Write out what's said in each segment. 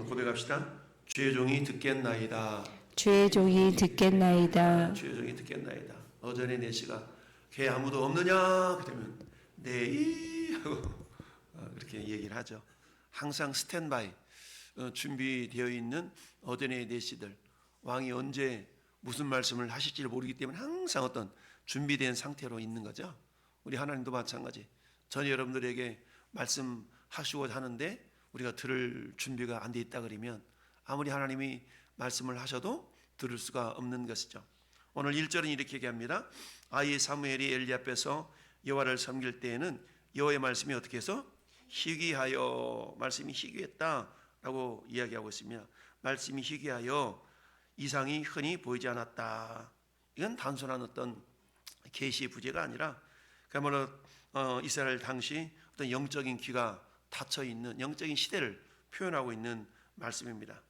고백합시다. 주의 종이 듣겠나이다. 주의 종이 듣겠나이다. 주의 종이 듣겠나이다. 어전에 내시가 걔 아무도 없느냐 그러면 네이 하고 그렇게 얘기를 하죠. 항상 스탠바이 준비되어 있는 어전의 내시들, 왕이 언제 무슨 말씀을 하실지를 모르기 때문에 항상 어떤 준비된 상태로 있는 거죠. 우리 하나님도 마찬가지. 전 여러분들에게 말씀하시고자 하는데 우리가 들을 준비가 안 돼 있다 그러면 아무리 하나님이 말씀을 하셔도 들을 수가 없는 것이죠. 오늘 1절은 이렇게 얘기합니다. 아이 사무엘이 엘리 앞에서 여호와를 섬길 때에는 여호와의 말씀이 어떻게 해서 희귀하여, 말씀이 희귀했다라고 이야기하고 있습니다. 말씀이 희귀하여 이상이 흔히 보이지 않았다. 이건 단순한 어떤 계시 부재가 아니라 그야말로 이스라엘 당시 어떤 영적인 귀가 닫혀 있는 영적인 시대를 표현하고 있는 말씀입니다.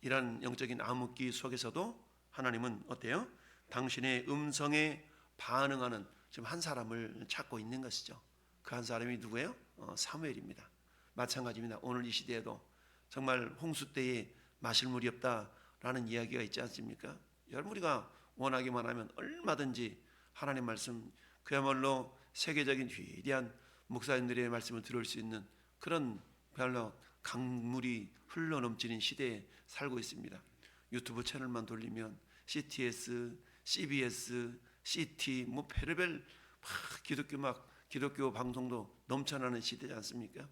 이런 영적인 암흑기 속에서도 하나님은 어때요? 당신의 음성에 반응하는 지금 한 사람을 찾고 있는 것이죠. 그 한 사람이 누구예요? 사무엘입니다. 마찬가지입니다. 오늘 이 시대에도 정말 홍수 때에 마실 물이 없다라는 이야기가 있지 않습니까? 여러분, 우리가 원하기만 하면 얼마든지 하나님 말씀, 그야말로 세계적인 위대한 목사님들의 말씀을 들을 수 있는 그런 별로 강물이 흘러넘치는 시대에 살고 있습니다. 유튜브 채널만 돌리면 CTS, CBS, CT, 뭐 별의별 기독교 방송도 넘쳐나는 시대지 않습니까?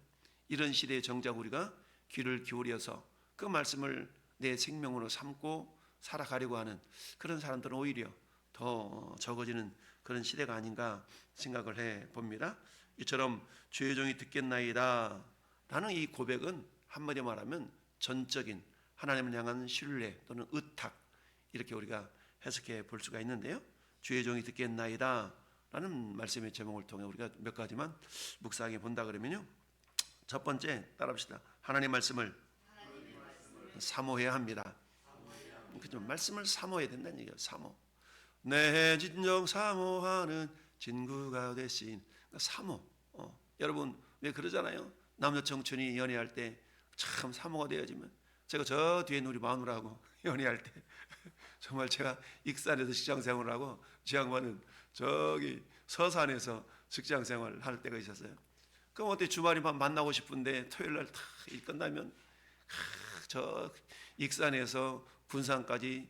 이런 시대에 정작 우리가 귀를 기울여서 그 말씀을 내 생명으로 삼고 살아가려고 하는 그런 사람들은 오히려 더 적어지는 그런 시대가 아닌가 생각을 해 봅니다. 이처럼 주의 종이 듣겠나이다 라는 이 고백은 한마디로 말하면 전적인 하나님을 향한 신뢰 또는 의탁, 이렇게 우리가 해석해 볼 수가 있는데요. 주의 종이 듣겠나이다 라는 말씀의 제목을 통해 우리가 몇 가지만 묵상해 본다 그러면요, 첫 번째 따라합시다. 하나님의 말씀을 사모해야 합니다. 그죠? 말씀을 사모해야 된다는 얘기예요. 사모. 내 진정 사모하는 진구가 되신 사모. 여러분 왜 그러잖아요. 남녀 청춘이 연애할 때 참 사모가 되어지면, 제가 저 뒤에 우리 마누라하고 연애할 때 정말 제가 익산에서 직장생활을 하고 제 양반은 저기 서산에서 직장생활을 할 때가 있었어요. 그럼 어때 주말에만 만나고 싶은데 토요일날 다 일 끝나면 저 익산에서 군산까지,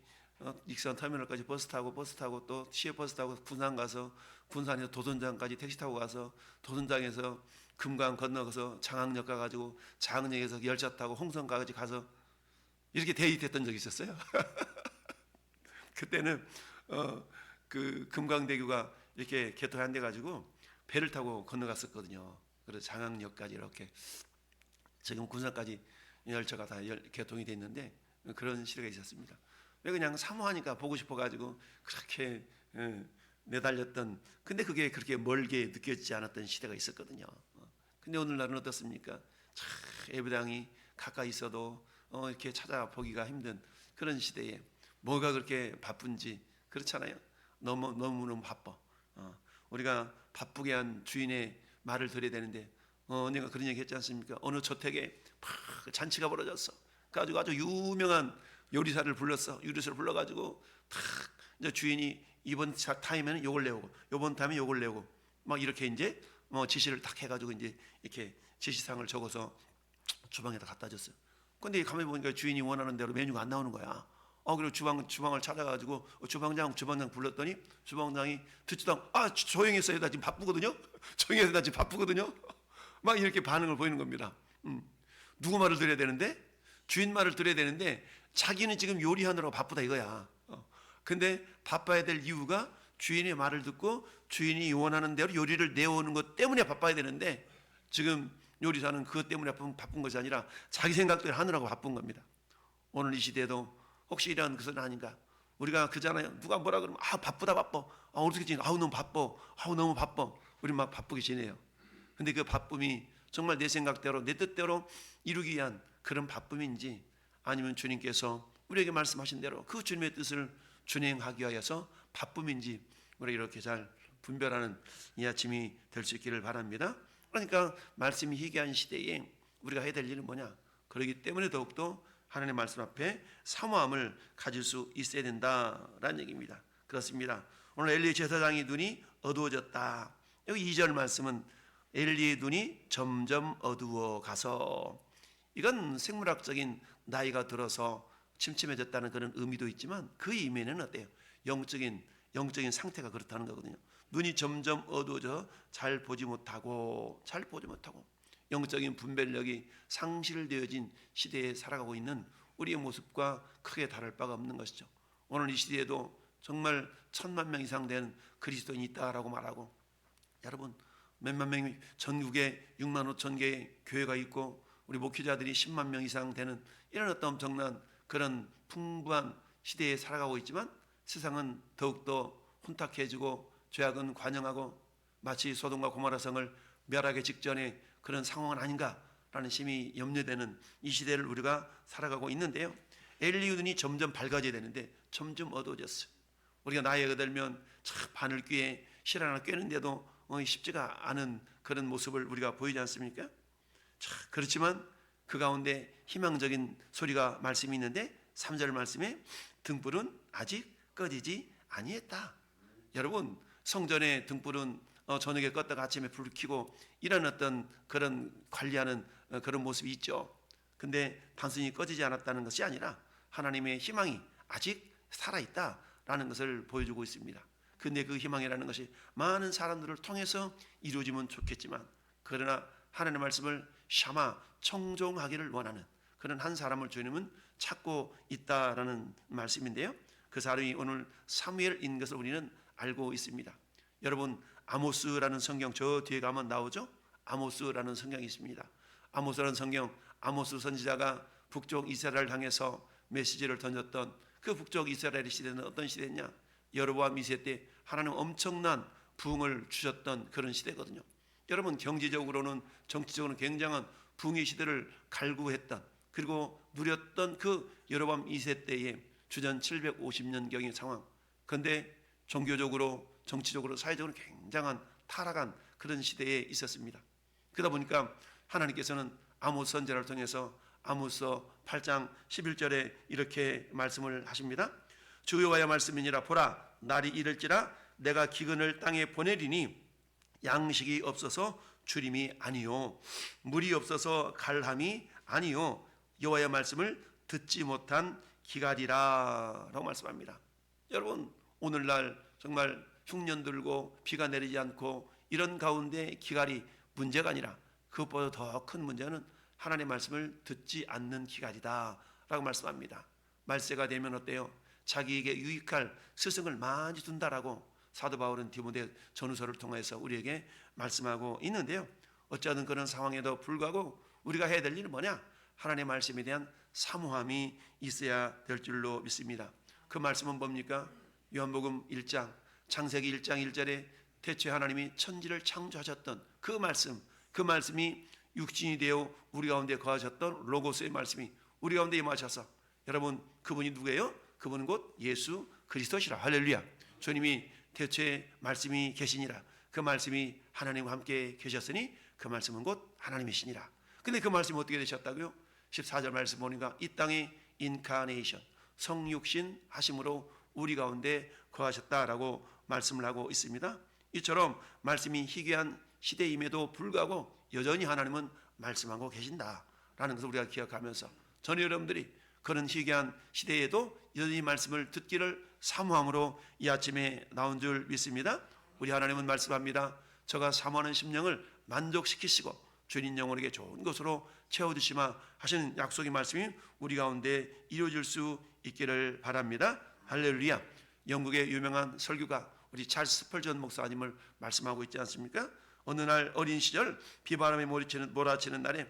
익산 터미널까지 버스 타고 또 시외버스 타고 군산 가서, 군산에서 도선장까지 택시 타고 가서 도선장에서 금강 건너가서 장항역 가가지고 장항역에서 열차 타고 홍성까지 가서 이렇게 데이트했던 적이 있었어요. 그때는 그 금강대교가 이렇게 개통이 돼 가지고 배를 타고 건너갔었거든요. 그래서 장항역까지 이렇게, 지금 군산까지 열차가 다 개통이 돼 있는데 그런 시대가 있었습니다. 왜 그냥 사모하니까 보고 싶어가지고 그렇게 내달렸던, 근데 그게 그렇게 멀게 느껴지지 않았던 시대가 있었거든요. 근데 오늘날은 어떻습니까? 참 예배당이 가까이 있어도 이렇게 찾아보기가 힘든 그런 시대에 뭐가 그렇게 바쁜지, 그렇잖아요. 너무너무 바빠. 우리가 바쁘게 한 주인의 말을 들어야 되는데, 내가 그런 얘기 했지 않습니까? 어느 저택에 잔치가 벌어졌어. 그래가지고 아주 유명한 요리사를 불러가지고 탁 이제 주인이 이번 타임에는 요걸 내오고, 요번 타임에 요걸 내오고, 막 이렇게 이제 지시를 딱 해가지고 이제 이렇게 지시사항을 적어서 주방에다 갖다 줬어요. 근데 가만히 보니까 주인이 원하는 대로 메뉴가 안 나오는 거야. 그리고 주방을 찾아가지고 주방장 불렀더니 주방장이 듣지도 않고, 조용히 했어요. 나 지금 바쁘거든요. 조용히 해서 나 지금 바쁘거든요. 막 이렇게 반응을 보이는 겁니다. 누구 말을 들어야 되는데? 주인 말을 들어야 되는데 자기는 지금 요리하느라고 바쁘다 이거야. 근데 바빠야 될 이유가 주인의 말을 듣고 주인이 원하는 대로 요리를 내오는 것 때문에 바빠야 되는데, 지금 요리사는 그것 때문에 바쁜 것이 아니라 자기 생각대로 하느라고 바쁜 겁니다. 오늘 이 시대에도 혹시 이런 것은 아닌가? 우리가 그잖아요. 누가 뭐라 그러면 바쁘다 바빠. 어떻게 지내? 너무 바빠. 너무 바빠. 우리 막 바쁘게 지내요. 근데 그 바쁨이 정말 내 생각대로 내 뜻대로 이루기 위한 그런 바쁨인지, 아니면 주님께서 우리에게 말씀하신 대로 그 주님의 뜻을 준행하기 위하여서 바쁨인지, 우리 이렇게 잘 분별하는 이 아침이 될 수 있기를 바랍니다. 그러니까 말씀이 희귀한 시대에 우리가 해야 될 일은 뭐냐? 그렇기 때문에 더욱더 하나님의 말씀 앞에 사모함을 가질 수 있어야 된다라는 얘기입니다. 그렇습니다. 오늘 엘리 제사장의 눈이 어두워졌다. 여기 2절 말씀은 엘리의 눈이 점점 어두워 가서, 이건 생물학적인 나이가 들어서 침침해졌다는 그런 의미도 있지만 그 이면에는 어때요? 영적인 상태가 그렇다는 거거든요. 눈이 점점 어두워져 잘 보지 못하고 영적인 분별력이 상실되어진 시대에 살아가고 있는 우리의 모습과 크게 다를 바가 없는 것이죠. 오늘 이 시대에도 정말 1000만 명 이상 되는 그리스도인이 있다라고 말하고, 여러분 몇만 명이 전국에 6만 5천 개의 교회가 있고 우리 목회자들이 10만 명 이상 되는 이런 어떤 엄청난 그런 풍부한 시대에 살아가고 있지만 세상은 더욱더 혼탁해지고 죄악은 관영하고 마치 소돔과 고모라 성을 멸하기 직전의 그런 상황은 아닌가라는 심히 염려되는 이 시대를 우리가 살아가고 있는데요. 엘리의 눈이 점점 밝아져야 되는데 점점 어두워졌어요. 우리가 나이가 들면 참 바늘 꾀에 실 하나 꿰는데도 쉽지가 않은 그런 모습을 우리가 보이지 않습니까? 그렇지만 그 가운데 희망적인 소리가 말씀이 있는데 3절 말씀에 등불은 아직 꺼지지 아니했다. 여러분 성전의 등불은 저녁에 껐다가 아침에 불을 켜고 이런 어떤 그런 관리하는 그런 모습이 있죠. 근데 단순히 꺼지지 않았다는 것이 아니라 하나님의 희망이 아직 살아있다라는 것을 보여주고 있습니다. 근데 그 희망이라는 것이 많은 사람들을 통해서 이루어지면 좋겠지만, 그러나 하나님의 말씀을 샤마 청종하기를 원하는 그런 한 사람을 주님은 찾고 있다라는 말씀인데요. 그 사람이 오늘 사무엘인 것을 우리는 알고 있습니다. 여러분 아모스라는 성경 저 뒤에 가면 나오죠. 아모스라는 성경이 있습니다. 아모스라는 성경, 아모스 선지자가 북쪽 이스라엘을 향해서 메시지를 던졌던 그 북쪽 이스라엘의 시대는 어떤 시대냐? 여로보암 2세 때 하나님 엄청난 부흥을 주셨던 그런 시대거든요. 여러분 경제적으로는 정치적으로는 굉장한 부흥의 시대를 갈구했던, 그리고 누렸던 그 여로보암 2세 때의 주전 750년경의 상황. 그런데 종교적으로 정치적으로 사회적으로 굉장한 타락한 그런 시대에 있었습니다. 그러다 보니까 하나님께서는 아모스 선지자를 통해서 아모스 8장 11절에 이렇게 말씀을 하십니다. 주 여호와의 말씀이니라. 보라 날이 이를지라 내가 기근을 땅에 보내리니 양식이 없어서 주림이 아니요 물이 없어서 갈함이 아니요 여호와의 말씀을 듣지 못한 기갈이라 라고 말씀합니다. 여러분 오늘날 정말 흉년 들고 비가 내리지 않고 이런 가운데 기갈이 문제가 아니라 그것보다 더 큰 문제는 하나님의 말씀을 듣지 않는 기갈이다 라고 말씀합니다. 말세가 되면 어때요? 자기에게 유익할 스승을 많이 둔다라고 사도 바울은 디모데 전후서를 통해서 우리에게 말씀하고 있는데요. 어쩌든 그런 상황에도 불구하고 우리가 해야 될 일은 뭐냐? 하나님의 말씀에 대한 사모함이 있어야 될 줄로 믿습니다. 그 말씀은 뭡니까? 요한복음 1장 창세기 1장 1절에 태초에 하나님이 천지를 창조하셨던 그 말씀이 육신이 되어 우리 가운데 거하셨던 로고스의 말씀이 우리 가운데 임하셔서, 여러분 그분이 누구예요? 그분은 곧 예수 그리스도시라. 할렐루야. 주님이 태초에 말씀이 계시니라. 그 말씀이 하나님과 함께 계셨으니 그 말씀은 곧 하나님이시니라. 근데 그 말씀이 어떻게 되셨다고요? 14절 말씀 보니까 이 땅의 인카네이션 성육신 하심으로 우리 가운데 거하셨다라고 말씀을 하고 있습니다. 이처럼 말씀이 희귀한 시대임에도 불구하고 여전히 하나님은 말씀하고 계신다라는 것을 우리가 기억하면서 저는 여러분들이 그런 희귀한 시대에도 여전히 말씀을 듣기를 사모함으로 이 아침에 나온 줄 믿습니다. 우리 하나님은 말씀합니다. 저가 사모하는 심령을 만족시키시고 주님 영혼에게 좋은 것으로 채워주시마 하시는 약속의 말씀이 우리 가운데 이루어질 수 있기를 바랍니다. 할렐루야. 영국의 유명한 설교가 우리 찰스 스펄전 목사님을 말씀하고 있지 않습니까? 어느 날 어린 시절 비바람에 몰아치는 날에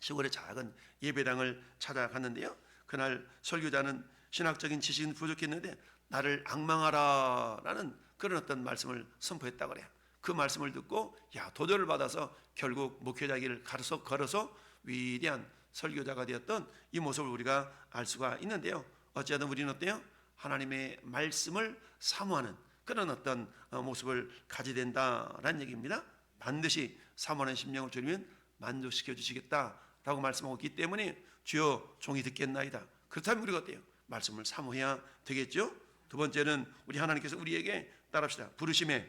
시골의 작은 예배당을 찾아갔는데요. 그날 설교자는 신학적인 지식은 부족했는데 나를 앙망하라라는 그런 어떤 말씀을 선포했다고 그래요. 그 말씀을 듣고 도전을 받아서 결국 목회자 길을 걸어서 위대한 설교자가 되었던 이 모습을 우리가 알 수가 있는데요. 어찌하든 우리는 어때요? 하나님의 말씀을 사모하는 그런 어떤 모습을 가지게 된다라는 얘기입니다. 반드시 사모하는 심령을 주면 만족시켜 주시겠다라는 라고 말씀하고 있기 때문에 주여 종이 듣겠나이다. 그렇다면 우리가 어때요? 말씀을 사모해야 되겠죠. 두 번째는 우리 하나님께서 우리에게 따라합시다. 부르심에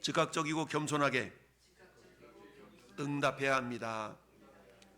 즉각적이고 겸손하게 응답해야 합니다.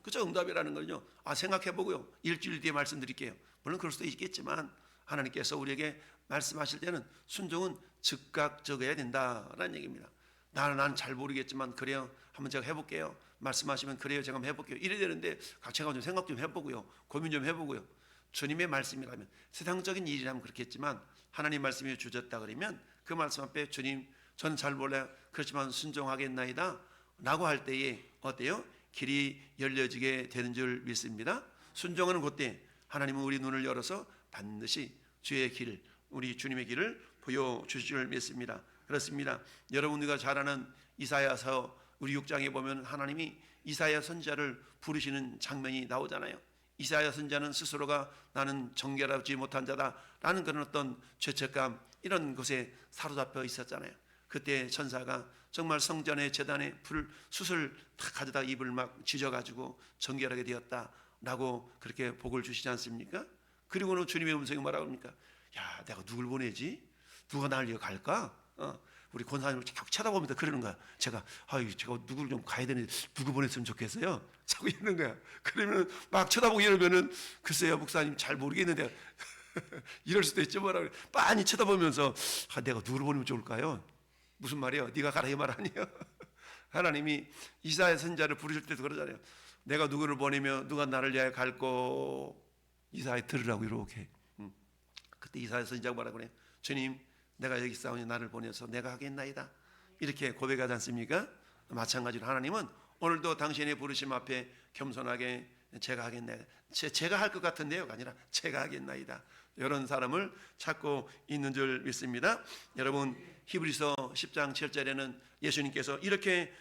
그죠? 응답이라는 건요. 생각해보고요. 일주일 뒤에 말씀드릴게요. 물론 그럴 수도 있겠지만 하나님께서 우리에게 말씀하실 때는 순종은 즉각적이어야 된다라는 얘기입니다. 나는 잘 모르겠지만 그래요. 한번 제가 해볼게요. 말씀하시면 그래요. 제가 한번 해볼게요. 이래야 되는데 제가 좀 생각 좀 해보고요. 고민 좀 해보고요. 주님의 말씀이라면 세상적인 일이라면 그렇겠지만 하나님 말씀이 주셨다 그러면 그 말씀 앞에 주님 저는 잘 몰라요. 그렇지만 순종하겠나이다 라고 할 때에 어때요? 길이 열려지게 되는 줄 믿습니다. 순종하는 그때 하나님은 우리 눈을 열어서 반드시 주의 길, 우리 주님의 길을 보여주실 줄 믿습니다. 그렇습니다. 여러분 우리가 잘 아는 이사야서 우리 6장에 보면 하나님이 이사야 선지자를 부르시는 장면이 나오잖아요. 이사야 선지자는 스스로가 나는 정결하지 못한 자다라는 그런 어떤 죄책감 이런 것에 사로잡혀 있었잖아요. 그때 천사가 정말 성전의 제단에 숯을 다 가져다 입을 막 지져가지고 정결하게 되었다라고 그렇게 복을 주시지 않습니까? 그리고는 주님의 음성이 뭐라고 합니까? 야, 내가 누굴 보내지? 누가 나를 이어 갈까? 우리 권사님을 자꾸 쳐다보면서 그러는 거야. 제가 누구를 좀 가야 되는데 누구 보냈으면 좋겠어요. 자꾸 이러는 거야. 그러면 막 쳐다보고 이러면은 글쎄요 목사님 잘 모르겠는데 이럴 수도 있죠. 뭐라 그래. 빤히 쳐다보면서 내가 누구를 보내면 좋을까요? 무슨 말이에요? 네가 가라 이 말 아니에요? 하나님이 이사야 선지자를 부르실 때도 그러잖아요. 내가 누구를 보내며 누가 나를 위하여 갈고 이사야 들으라고 이렇게. 그때 이사야 선지자가 뭐라고 그래요? 주님 내가 여기 싸우니 나를 보내서 내가 하겠나이다 이렇게 고백하지 않습니까? 마찬가지로 하나님은 오늘도 당신의 부르심 앞에 겸손하게 제가 하겠나이다. 제가 할 것 같은데요가 아니라 제가 하겠나이다. 이런 사람을 찾고 있는 줄 믿습니다. 여러분 히브리서 10장 7절에는 예수님께서 이렇게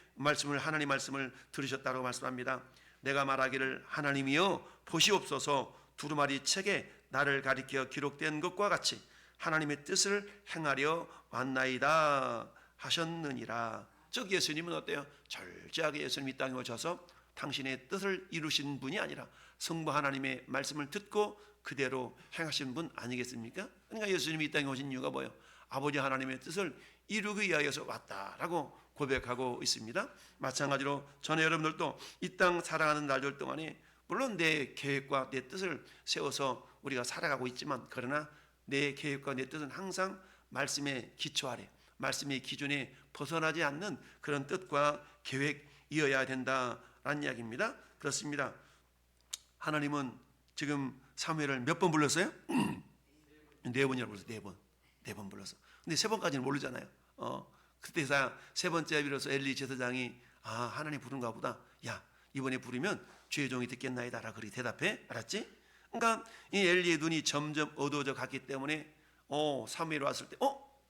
하나님 말씀을 들으셨다고 말씀합니다. 내가 말하기를 하나님이여 보시옵소서 두루마리 책에 나를 가리켜 기록된 것과 같이 하나님의 뜻을 행하려 왔나이다 하셨느니라. 즉 예수님은 어때요? 절제하게 예수님이 이 땅에 오셔서 당신의 뜻을 이루신 분이 아니라 성부 하나님의 말씀을 듣고 그대로 행하신 분 아니겠습니까? 그러니까 예수님이 이 땅에 오신 이유가 뭐예요? 아버지 하나님의 뜻을 이루기 위하여서 왔다라고 고백하고 있습니다. 마찬가지로 저는 여러분들도 이 땅 살아가는 날들 동안에 물론 내 계획과 내 뜻을 세워서 우리가 살아가고 있지만 그러나 내 계획과 내 뜻은 항상 말씀의 기초 아래 말씀의 기준에 벗어나지 않는 그런 뜻과 계획이어야 된다라는 이야기입니다. 그렇습니다. 하나님은 지금 사무엘을 몇 번 불렀어요? 네 번이나 불렀어요. 네 번 불렀어. 근데 세 번까지는 모르잖아요. 그때서야 세 번째 비로소 엘리 제사장이 하나님 부른가 보다. 야 이번에 부르면 주의 종이 듣겠나이다라 그리 대답해. 알았지? 그러니까 이 엘리의 눈이 점점 어두워져 갔기 때문에 사무엘이 왔을 때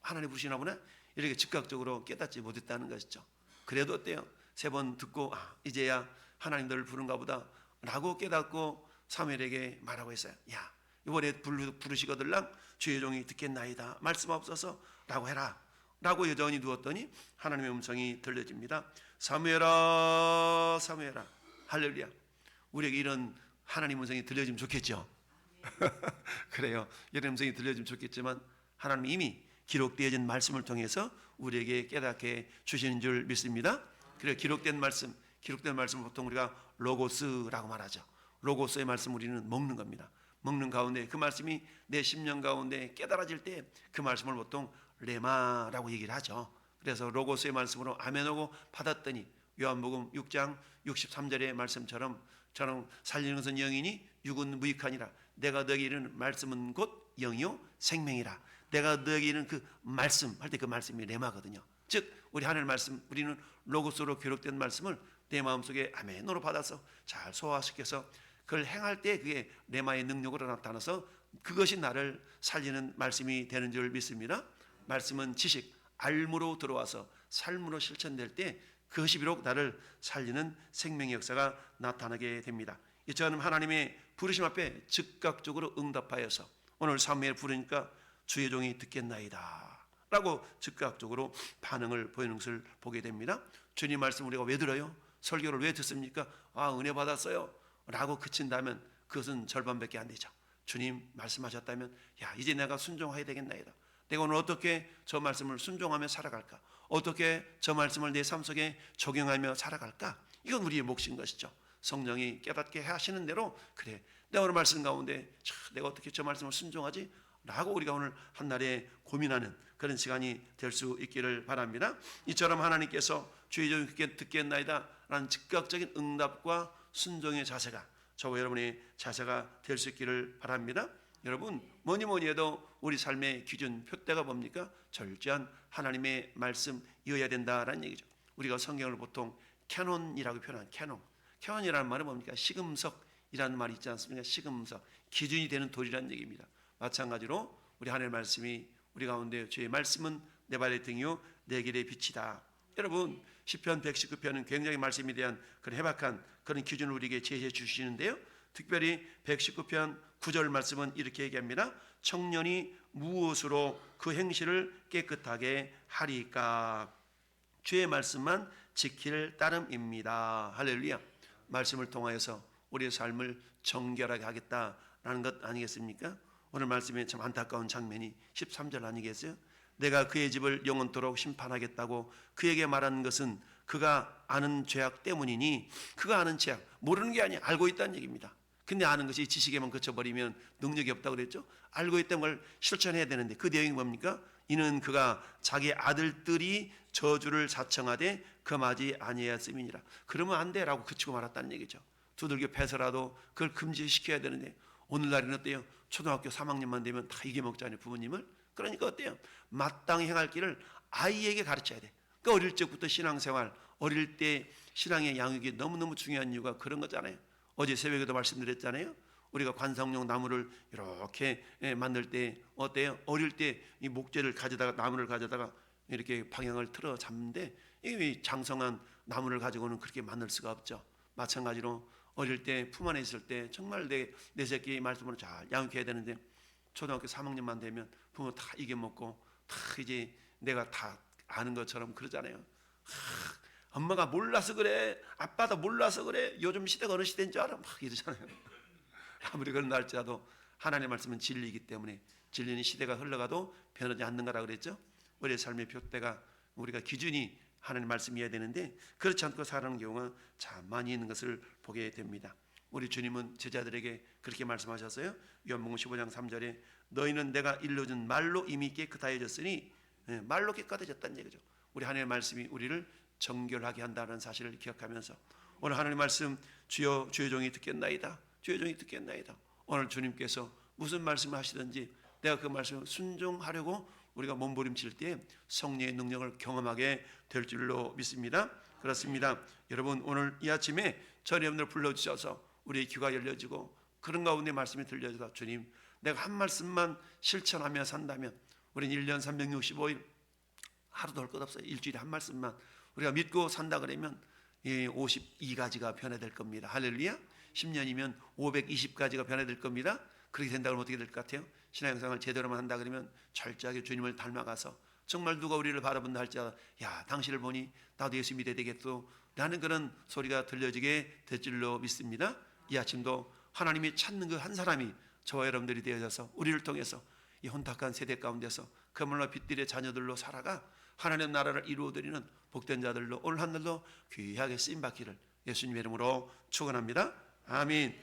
하나님 부르시나 보네 이렇게 즉각적으로 깨닫지 못했다는 것이죠. 그래도 어때요? 세 번 듣고 이제야 하나님 너를 부른가 보다 라고 깨닫고 사무엘에게 말하고 했어요. 야 이번에 부르시거들랑 주의 종이 듣겠나이다 말씀하옵소서 라고 해라 라고 여전히 누웠더니 하나님의 음성이 들려집니다. 사무엘아 사무엘아. 할렐루야. 우리에게 이런 하나님 음성이 들려주면 좋겠죠. 그래요. 이런 음성이 들려주면 좋겠지만 하나님 이미 기록되어진 말씀을 통해서 우리에게 깨닫게 주시는 줄 믿습니다. 그래 기록된 말씀을 보통 우리가 로고스라고 말하죠. 로고스의 말씀 우리는 먹는 겁니다. 먹는 가운데 그 말씀이 내 심령 가운데 깨달아질 때 그 말씀을 보통 레마라고 얘기를 하죠. 그래서 로고스의 말씀으로 아멘하고 받았더니 요한복음 6장 63절의 말씀처럼 저는 살리는 것은 영이니 육은 무익하니라. 내가 너에게 이르는 말씀은 곧 영이요 생명이라. 내가 너에게 이르는 그 말씀 할 때 그 말씀이 레마거든요. 즉 우리 하나님의 말씀 우리는 로고스로 기록된 말씀을 내 마음속에 아멘으로 받아서 잘 소화시켜서 그걸 행할 때 그게 레마의 능력으로 나타나서 그것이 나를 살리는 말씀이 되는 줄 믿습니다. 말씀은 지식, 알므로 들어와서 삶으로 실천될 때 그것이 비록 나를 살리는 생명의 역사가 나타나게 됩니다. 이처럼 하나님의 부르심 앞에 즉각적으로 응답하여서 오늘 사무엘 부르니까 주의 종이 듣겠나이다 라고 즉각적으로 반응을 보이는 것을 보게 됩니다. 주님 말씀 우리가 왜 들어요? 설교를 왜 듣습니까? 은혜 받았어요 라고 그친다면 그것은 절반밖에 안 되죠. 주님 말씀하셨다면 이제 내가 순종해야 되겠나이다. 내가 오늘 어떻게 저 말씀을 순종하며 살아갈까? 어떻게 저 말씀을 내 삶 속에 적용하며 살아갈까? 이건 우리의 몫인 것이죠. 성령이 깨닫게 하시는 대로 그래 내가 오늘 말씀 가운데 내가 어떻게 저 말씀을 순종하지? 라고 우리가 오늘 한날에 고민하는 그런 시간이 될 수 있기를 바랍니다. 이처럼 하나님께서 주의 종이 듣겠나이다 라는 즉각적인 응답과 순종의 자세가 저와 여러분의 자세가 될 수 있기를 바랍니다. 여러분 뭐니 해도 우리 삶의 기준 표대가 뭡니까? 절제한 하나님의 말씀이어야 된다라는 얘기죠. 우리가 성경을 보통 캐논이라고 표현한 캐논이라는 말은 뭡니까? 시금석이라는 말이 있지 않습니까? 시금석, 기준이 되는 돌이라는 얘기입니다. 마찬가지로 우리 하나님의 말씀이 우리 가운데 주의 말씀은 내 발의 등이요 내 길의 빛이다. 여러분 시편 119편은 굉장히 말씀에 대한 그런 해박한 그런 기준을 우리에게 제시해 주시는데요. 특별히 119편 9절 말씀은 이렇게 얘기합니다. 청년이 무엇으로 그 행실을 깨끗하게 하리까? 주의 말씀만 지킬 따름입니다. 할렐루야. 말씀을 통하여서 우리의 삶을 정결하게 하겠다라는 것 아니겠습니까? 오늘 말씀에 참 안타까운 장면이 13절 아니겠어요? 내가 그의 집을 영원토록 심판하겠다고 그에게 말하는 것은 그가 아는 죄악 때문이니, 그가 아는 죄악, 모르는 게 아니야, 알고 있다는 얘기입니다. 근데 아는 것이 지식에만 그쳐버리면 능력이 없다고 그랬죠. 알고 있다는 걸 실천해야 되는데 그 내용이 뭡니까? 이는 그가 자기 아들들이 저주를 자청하되 금하지 아니하였음이니라. 그러면 안 돼라고 그치고 말았다는 얘기죠. 두들겨 패서라도 그걸 금지시켜야 되는데 오늘날에는 어때요? 초등학교 3학년만 되면 다 이겨먹잖아요, 부모님을. 그러니까 어때요? 마땅히 행할 길을 아이에게 가르쳐야 돼. 그러니까 어릴 적부터 신앙생활, 어릴 때 신앙의 양육이 너무너무 중요한 이유가 그런 거잖아요. 어제 새벽에도 말씀드렸잖아요. 우리가 관상용 나무를 이렇게 만들 때 어때요? 어릴 때 이 목재를 가져다가, 나무를 가져다가 이렇게 방향을 틀어 잡는데 이 장성한 나무를 가지고는 그렇게 만들 수가 없죠. 마찬가지로 어릴 때 품 안에 있을 때 정말 내 새끼 말씀으로 잘 양육해야 되는데 초등학교 3학년만 되면 부모 다 이겨먹고 다 이제 내가 다 아는 것처럼 그러잖아요. 엄마가 몰라서 그래, 아빠도 몰라서 그래, 요즘 시대가 어느 시대인 줄 알아? 막 이러잖아요. 아무리 그런 날짜도 하나님의 말씀은 진리이기 때문에 진리는 시대가 흘러가도 변하지 않는 거라 그랬죠. 우리의 삶의 표대가, 우리가 기준이 하나님의 말씀이어야 되는데 그렇지 않고 살아가는 경우가 참 많이 있는 것을 보게 됩니다. 우리 주님은 제자들에게 그렇게 말씀하셨어요. 요한복음 15장 3절에 너희는 내가 일러준 말로 이미 깨끗하여졌으니, 말로 깨끗해졌다는 얘기죠. 우리 하나님의 말씀이 우리를 정결하게 한다는 사실을 기억하면서 오늘 하나님의 말씀, 주여 주의 종이 듣겠나이다, 주의 종이 듣겠나이다. 오늘 주님께서 무슨 말씀을 하시든지 내가 그 말씀을 순종하려고 우리가 몸부림칠 때 성령의 능력을 경험하게 될 줄로 믿습니다. 그렇습니다. 여러분 오늘 이 아침에 저희 여러분들 불러주셔서 우리의 귀가 열려지고 그런 가운데 말씀이 들려져서 주님 내가 한 말씀만 실천하며 산다면 우리는 1년 365일 하루도 할 것 없어요. 일주일에 한 말씀만 우리가 믿고 산다 그러면 52가지가 변화될 겁니다. 할렐루야. 10년이면 520가지가 변화될 겁니다. 그렇게 된다 그러면 어떻게 될 것 같아요? 신앙생활 제대로만 한다 그러면 철저하게 주님을 닮아가서 정말 누가 우리를 바라본다 할지라도 야 당신을 보니 나도 예수 믿어야 되겠소 라는 그런 소리가 들려지게 될 줄로 믿습니다. 이 아침도 하나님이 찾는 그 한 사람이 저와 여러분들이 되어져서 우리를 통해서 이 혼탁한 세대 가운데서 그물로 빛들의 자녀들로 살아가 하나님 나라를 이루어드리는 복된 자들로 오늘 한날도 귀하게 쓰임받기를 예수님의 이름으로 축원합니다. 아멘.